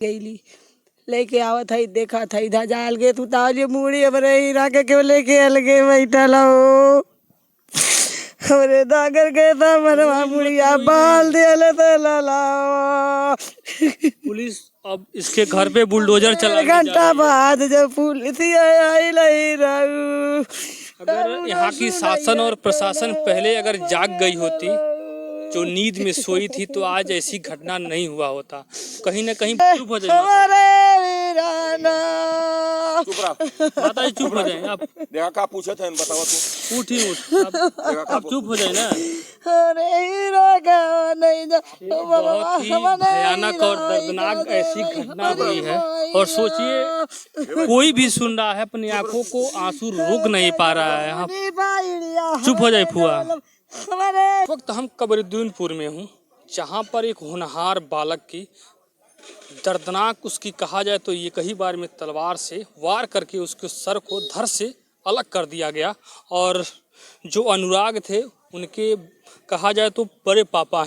गईली लेके आवत हई देखा था इधर जाल गे तू ताजे मूड़ी हमरे हीरा के क्यों लेके अलगे बैठल हो हमरे दागर के था मरवा मुड़िया बाल दियल तो ललावा। पुलिस अब इसके घर पे बुलडोजर चला घंटा बाद जब पुलिस आई नहीं रहू। अगर यहाँ की शासन और प्रशासन पहले अगर जाग गई होती, जो नींद में सोई थी, तो आज ऐसी घटना नहीं हुआ होता। कहीं ना कहीं चुप हो जाए माता जी, चुप हो जाए आप। देखा का पूछे थे बताओ तू। उठी आप चुप हो जाए ना। बहुत ही भयानक और दर्दनाक ऐसी घटना हुई है। और सोचिए कोई भी सुन रहा है, अपनी आंखों को आंसू रोक नहीं पा रहा है। आप चुप हो जाए फुआ। इस वक्त हम कबरदीनपुर में हूँ, जहाँ पर एक होनहार बालक की दर्दनाक उसकी कहा जाए तो ये कई बार में तलवार से वार करके उसके सर को धड़ से अलग कर दिया गया। और जो अनुराग थे उनके कहा जाए तो बड़े पापा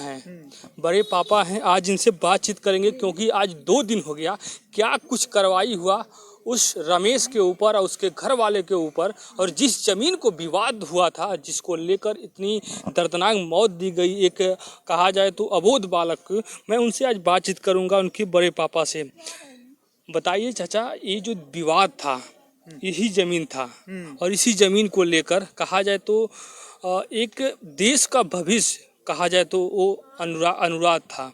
हैं। आज इनसे बातचीत करेंगे, क्योंकि आज 2 दिन हो गया। क्या कुछ कार्रवाई हुआ उस रमेश के ऊपर और उसके घर वाले के ऊपर, और जिस जमीन को विवाद हुआ था, जिसको लेकर इतनी दर्दनाक मौत दी गई एक कहा जाए तो अबोध बालक, मैं उनसे आज बातचीत करूंगा, उनके बड़े पापा से। बताइए चाचा, ये जो विवाद था यही जमीन था, और इसी जमीन को लेकर कहा जाए तो एक देश का भविष्य कहा जाए तो वो अनुराग था,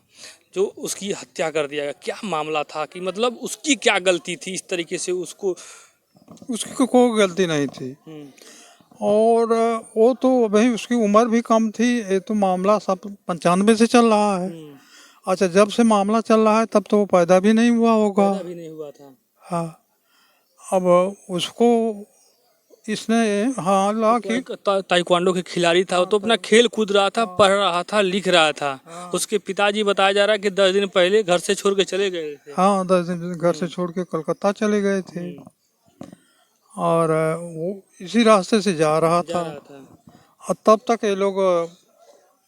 जो उसकी हत्या कर दिया गया। क्या मामला था कि मतलब उसकी क्या गलती थी इस तरीके से उसको? उसकी कोई गलती नहीं थी। और वो तो भाई उसकी उम्र भी कम थी। ये तो मामला सब 95 से चल रहा है। अच्छा, जब से मामला चल रहा है तब तो वो पैदा भी नहीं हुआ होगा। पैदा भी नहीं हुआ था। हाँ, अब उसको इसने ला कि ताइक्वांडो के खिलाड़ी था, वो तो अपना खेल कूद रहा था, पढ़ रहा था, लिख रहा था। उसके पिताजी बताया जा रहा है कि 10 दिन पहले घर से छोड़ के चले गए थे। हाँ, 10 दिन घर से छोड़ के कलकत्ता चले गए थे। और वो इसी रास्ते से जा रहा था। और तब तक ये लोग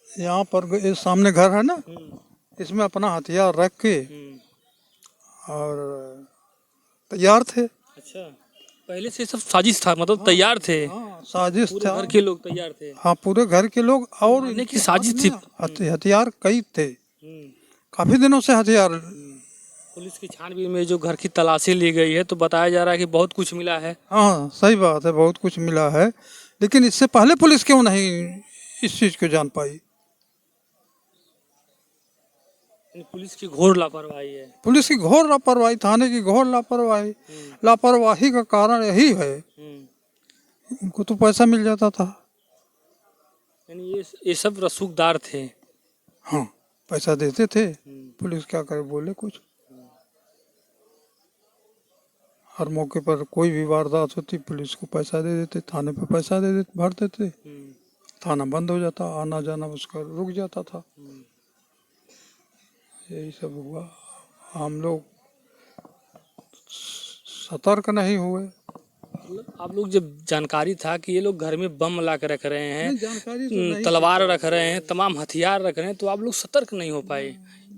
यहाँ पर इस सामने घर है ना, इसमें अपना हथियार रख के और तैयार थे। अच्छा, पहले से सब साजिश था, मतलब तैयार थे। हाँ, साजिश था। घर के लोग तैयार थे। हाँ, पूरे घर के लोग। और इनकी साजिश थी। हथियार कई थे, काफी दिनों से हथियार। पुलिस की छानबीन में जो घर की तलाशी ली गई है, तो बताया जा रहा है कि बहुत कुछ मिला है। हाँ, सही बात है, बहुत कुछ मिला है। लेकिन इससे पहले पुलिस क्यों नहीं इस चीज को जान पाई? पुलिस की घोर लापरवाही है। पुलिस की घोर लापरवाही, थाने की घोर लापरवाही। लापरवाही का कारण यही है, उनको तो पैसा मिल जाता था। यानी ये सब रसूखदार थे। हाँ, पैसा देते थे। पुलिस क्या करे, बोले कुछ। हर मौके पर कोई भी वारदात होती पुलिस को पैसा दे देते, थाने पे पैसा दे देते, भर देते, थाना बंद हो जाता, आना जाना उसका रुक जाता था। यही सब हुआ। हम लोग सतर्क नहीं हुए। आप लोग जब जानकारी था कि ये लोग घर में बम ला कर रख रहे हैं, जानकारी तो नहीं, तलवार रख रहे हैं, तमाम हथियार रख रहे हैं, तो आप लोग सतर्क नहीं हो पाए?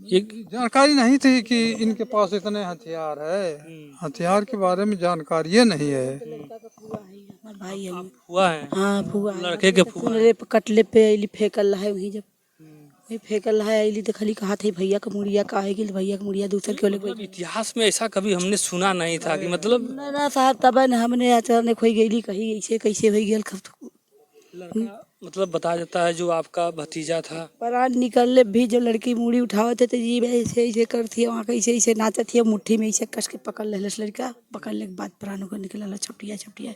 एक जानकारी नहीं थी कि इनके पास इतने हथियार है। हथियार के बारे में जानकारी नहीं है। भाई है हुआ है। हाँ, फुआ लड़के के फुआ कटले पे अली फेंकल है वही, जब वही फेंकल है अली तो खाली कहा थे भैया का मुड़िया का आएगी, भैया का मुड़िया दूसर के मतलब इतिहास में ऐसा कभी हमने सुना नहीं था कि मतलब ना साहब तब न हमने अचानक खोई गई कही ऐसे कैसे हो गया। लड़का मतलब बताया जाता है जो आपका भतीजा था, प्राण निकलने भी जब लड़की मुड़ी उठावत है तो जी ऐसे ऐसे करती है, वहाँ कैसे ऐसे नाचती है, मुट्ठी में ऐसे कस के पकड़ ले लड़का। पकड़ने के बाद प्राणों को निकल छपटिया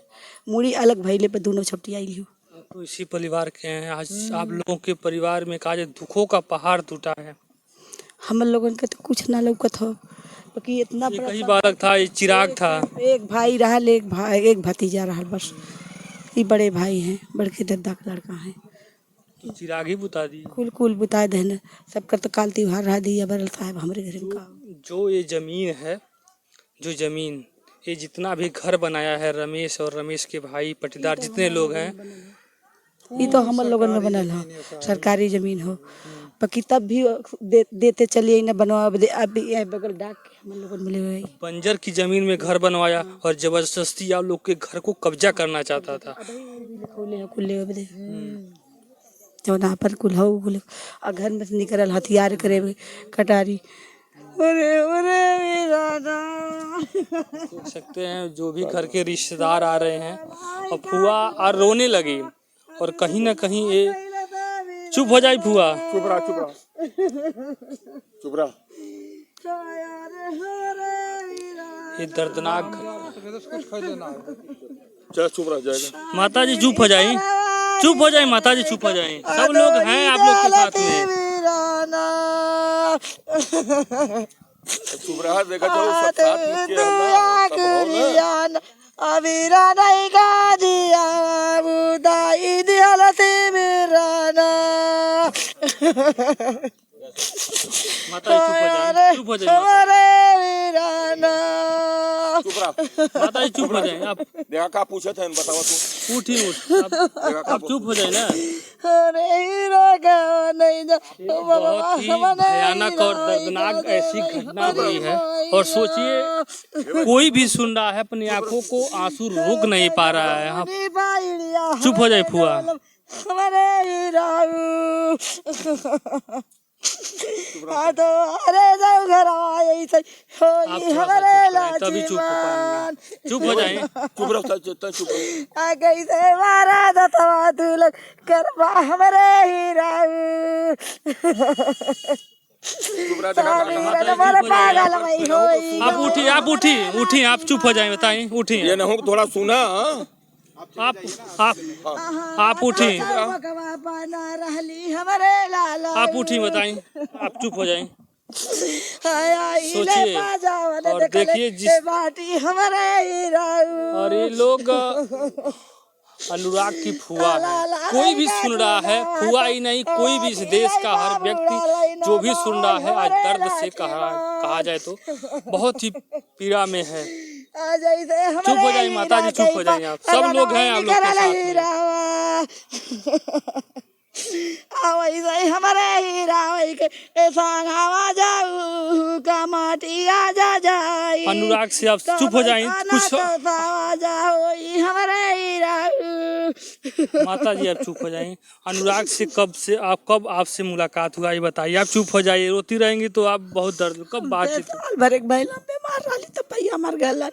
मुड़ी अलग भैले पे दोनों छपटिया आई। तो इसी परिवार के हैं आज। आप लोगों के परिवार में कहा जाए दुखों का पहाड़ टूटा है। हम लोगों का तो कुछ ना लौकत हो, क्योंकि इतना ये कई बालक था, ये चिराग था। एक भाई रहा, एक भतीजा रहा, बस ये बड़े भाई हैं, बड़के दद्दा का लड़का है। तो चिराग ही बुता दी। कुल बुताए देने सबका तो काल त्योहार रहा दिया बरल साहब हमारे घर का। जो ये जमीन है, ये जितना भी घर बनाया है रमेश और रमेश के भाई पटीदार जितने लोग हैं, ये तो हम लोगन में बनल हो, सरकारी जमीन हो। बाकी तब भी देते चलिए न बनवा दे। अब ये बगल डाक के हम लोग मिले हुए हैं। बंजर की जमीन में घर बनवाया और जबरदस्ती आप लोग के घर को कब्जा करना चाहता था। खुले जो ना पर कुल हो कुल और घर में से निकल हथियार करे कटारी। अरे अरे राधा देख सकते हैं जो भी घर के रिश्तेदार आ रहे हैं और फुआ और रोने लगी और कहीं ना कहीं ये चुप हो जाए फुआ। चुप रहा चुप रहा चुप रहा। ये दर्दनाक चल चुप रहा जाएगा। माता जी चुप हो जाए, चुप हो जाए माता जी, चुप हो जाए। सब लोग हैं आप लोग के साथ में। चुप रहा देखा जाओ सब साथ में के है ना, सब हो ना। अबीरा नहीं का दिया बुदाई दिया से मेरा ना। माता जी चुप हो जाए, चुप हो जाए चुप रहा। माता जी, चुप हो जाए आप। देखा का पूछे थे बतावा तू। उठी उठ आप चुप हो जाए ना। बहुत ही भयानक और दर्दनाक ऐसी घटना हुई है और सोचिए कोई भी सुन रहा है अपनी आंखों को आंसू रोक नहीं पा रहा है। आप चुप हो जाए फुआ। तो अरे जाओ घर आए आप तभी चुप हो पाएंगे। चुप हो जाए, चुप रहा चुप रहा। आ गई से मारा दतवा तू लोग करवा हमारे ही राऊ। चुप रहा देखा आप उठी, आप उठी आप चुप हो जाए। बताइए उठी ये नहीं थोड़ा सुना। आप उठी, हमारे लाला आप उठी बताइए। आप चुप हो जाए। सोचिए और देखिए जिस बाटी हमारे ही राऊ। और ये लोग अनुराग की फुआ है। कोई भी सुन रहा है, फुआ ही नहीं कोई भी इस देश का हर व्यक्ति जो भी सुन रहा है आज दर्द से कहा जाए तो बहुत ही पीड़ा में है। चुप हो जाइए माता जी, चुप हो जाइए आप। सब लोग हैं आप लोग के साथ में। हमारे हीरा के संगवा जाऊ का माटी आ जा जाई। अनुराग से आप चुप हो जाइए। कुछ हमारे हीरा माता जी आप चुप हो जाइए। अनुराग से कब आपसे मुलाकात हुआ ये बताइए। आप चुप हो जाइए, रोती रहेंगी तो आप बहुत दर्द कब बातचीत। साल भर एक महिला बीमार रही तो भैया मर गया।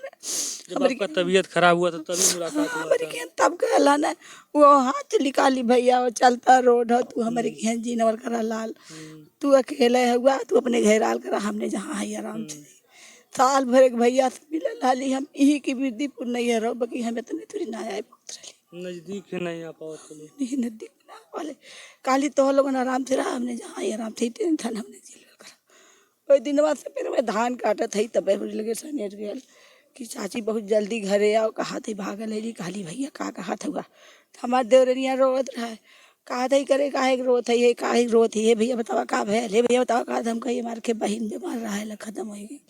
जब आपका तबीयत खराब हुआ तो तभी मुलाकात हुआ था। तब गया ना वो हाथ निकाली भैया वो चलता रोड हो तू हमारे घेन जी नवर करा लाल तू अकेले हुआ तू अपने घर आल करा हमने जहाँ है आराम से। साल भर एक भैया से मिलल हाली हम यही की वृद्धिपुर नहीं है रहो बाकी हम इतने थोड़ी ना आए नजदीक है नहीं आ पाओ नहीं नजदीक ना वाले काली तो लोग आराम से रहा हमने जहाँ आराम से टेंशन हमने झेल करा। वही दिन बाद से फिर मैं धान काटत है तब लगे सनेट गया कि चाची बहुत जल्दी घरे आओ कहा थे भागल है काली भैया का कहा था हुआ हमारे देवरनिया रोत रहा है कहा था करे काहे रोत है काहे रोत है भैया बतावा का भैया भैया बतावा कहा हम कही मार के बहन बीमार रहा है खत्म होगी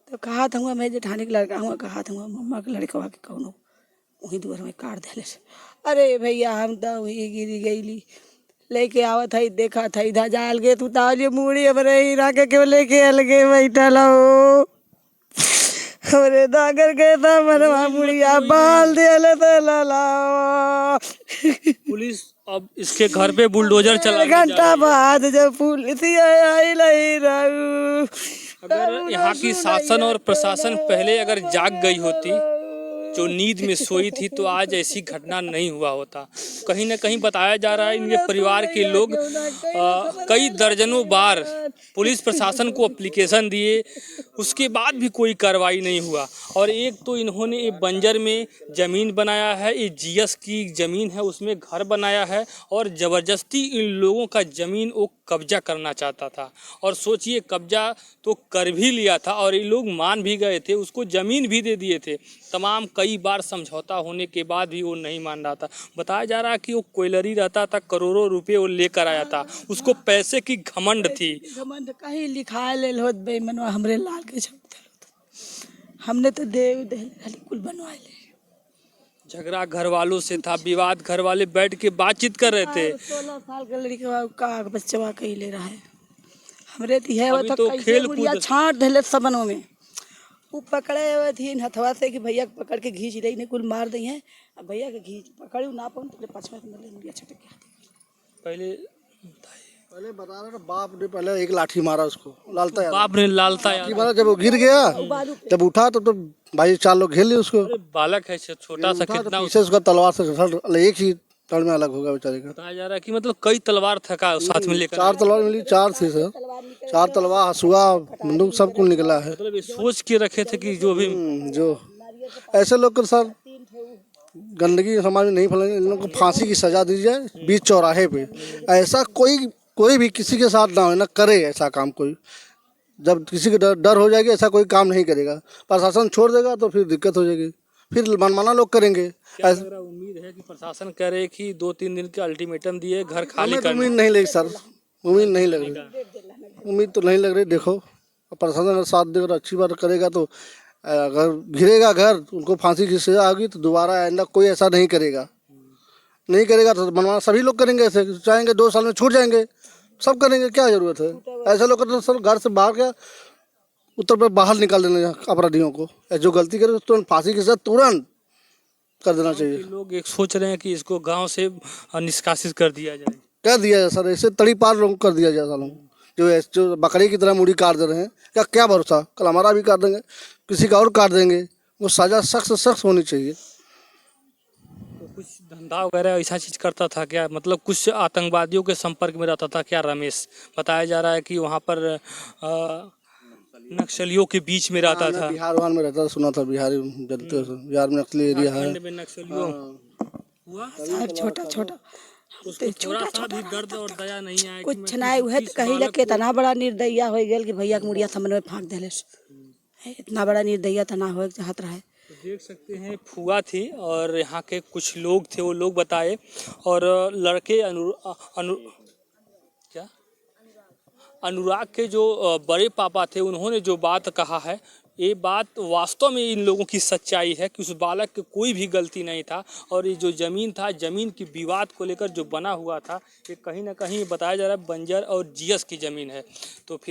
तो कहा था मैं जेठानी के लड़का हुआ कहा था मम्मा के लड़का के कौन वहीं दूर में काट दे। अरे भैया हम तो वही गिरी गईली लेके आवत है देखा था इधर जाल के तू ताजे मुड़ी अब रही रख के लेके अलगे बैठा लो हमरे दागर के था मनवा मुड़िया बाल दे लाला। पुलिस अब इसके घर पे बुलडोजर चला घंटा बाद जब पुलिस आई नहीं रहू। अगर यहाँ की शासन और प्रशासन पहले अगर जाग गई होती जो नींद में सोई थी तो आज ऐसी घटना नहीं हुआ होता। कहीं ना कहीं बताया जा रहा है इनके परिवार के लोग कई दर्जनों बार पुलिस प्रशासन को एप्लीकेशन दिए उसके बाद भी कोई कार्रवाई नहीं हुआ। और एक तो इन्होंने ये बंजर में ज़मीन बनाया है, ये जीएस की ज़मीन है उसमें घर बनाया है और ज़बरदस्ती इन लोगों का ज़मीन वो कब्जा करना चाहता था। और सोचिए कब्जा तो कर भी लिया था और ये लोग मान भी गए थे, उसको ज़मीन भी दे दिए थे। तमाम कई बार समझौता होने के बाद भी वो नहीं मान रहा था। बताया जा रहा है कि वो कोयलरी रहता था, करोड़ों रुपए वो लेकर आया था, उसको पैसे की घमंड थी। घमंड कहीं लिखा ले होत बेईमानवा हमरे लाल के छप हमने तो देव कुल बनवा ले झगड़ा घर वालों से था, विवाद घर वाले बैठ के बातचीत कर रहे थे। 16 साल का लड़का का बच्चा कहीं ले रहा है हमरे ती है वो अभी तो तो कैसे खेल बुढ़िया कूद- छांट धले सबनों में वो पकड़े हुए थी हथवा से कि भैया को पकड़ के घींच रही ने कुल मार दी है अब भैया के घींच पकड़ी ना पाऊँ तो पछवा के मरले मुड़िया छटक गया पहले बता रहा था बाप ने पहले एक लाठी मारा उसको लालता यादव बाप ने लालता की यादव, मारा जब वो गिर गया जब उठा तो भाई 4 लोग घेर लिए उसको अरे बालक है छोटा सा, उठा तो कितना पीछे उसका तलवार से एक ही तड़ में अलग होगा बेचारे का। बताया जा रहा है कि मतलब कई तलवार थका साथ में लेकर 4 तलवार मिली, 4 थी सर, 4 तलवार हसुआ बंदूक सब कुछ निकला है। मतलब ये सोच के रखे थे कि जो भी जो ऐसे लोग को सर गंदगी समाज में नहीं फैलानी, इन लोगों को फांसी की सजा दी जाए बीच चौराहे पे। ऐसा कोई भी किसी के साथ ना हो, ना करे ऐसा काम कोई। जब किसी को डर हो जाएगी ऐसा कोई काम नहीं करेगा, प्रशासन छोड़ देगा तो फिर दिक्कत हो जाएगी, फिर मनमाना लोग करेंगे। क्या लग रहा है, उम्मीद है कि प्रशासन करे कि 2-3 दिन के अल्टीमेटम दिए घर खाली हमें तो करने। उम्मीद नहीं लगी सर, उम्मीद नहीं लग रही, उम्मीद तो नहीं लग रही। देखो प्रशासन अगर साथ देगा तो अच्छी बात करेगा, तो अगर घिरेगा घर उनको फांसी की सजा होगी तो दोबारा आइंदा कोई ऐसा नहीं करेगा, नहीं करेगा तो मनमाना सभी लोग करेंगे। ऐसे चाहेंगे 2 साल में छूट जाएंगे, सब करेंगे, क्या जरूरत है। ऐसे लोग तो सर घर से बाहर क्या उत्तर प्रदेश बाहर निकाल देना अपराधियों को, जो गलती करे तो फांसी की सजा तुरंत कर देना चाहिए। लोग एक सोच रहे हैं कि इसको गांव से निष्कासित कर दिया जाए। कर दिया जाए सर, ऐसे तड़ी पार लोग कर दिया जाए सालों, जो बकरी की तरह मुड़ी काट दे रहे हैं। क्या भरोसा, कल हमारा भी काट देंगे, किसी का और काट देंगे। वो सजा सख्त से सख्त होनी चाहिए। तो कुछ धंधा वगैरह ऐसा चीज करता था क्या, मतलब कुछ आतंकवादियों के संपर्क में रहता था क्या रमेश? बताया जा रहा है कि वहाँ पर नक्सलियों के बीच में रहता था। बिहार में रहता था, सुना था बिहारी जलते बिहार में नक्सली एरिया है। झारखंड में नक्सलियों हुआ सर छोटा छोटा उसको थोड़ा सा भी दर्द और दया नहीं आया कि कुछ मैं नहीं हुए तो कहीं लग के इतना बड़ा निर्दयिया हो गया कि भैया के मुड़िया समन में फाँक देले। इतना बड़ा निर्दयिया तो ना हो चाहत रहे। तो देख सकते हैं फुआ थी और यहाँ के कुछ लोग थे, वो लोग बताए। और लड़के क्या अनुराग के जो बड़े पापा थे, उन्होंने जो बात कहा है, ये बात वास्तव में इन लोगों की सच्चाई है कि उस बालक की कोई भी गलती नहीं था। और ये जो ज़मीन था, ज़मीन की विवाद को लेकर जो बना हुआ था, ये कहीं ना कहीं बताया जा रहा है बंजर और जीएस की ज़मीन है। तो फिर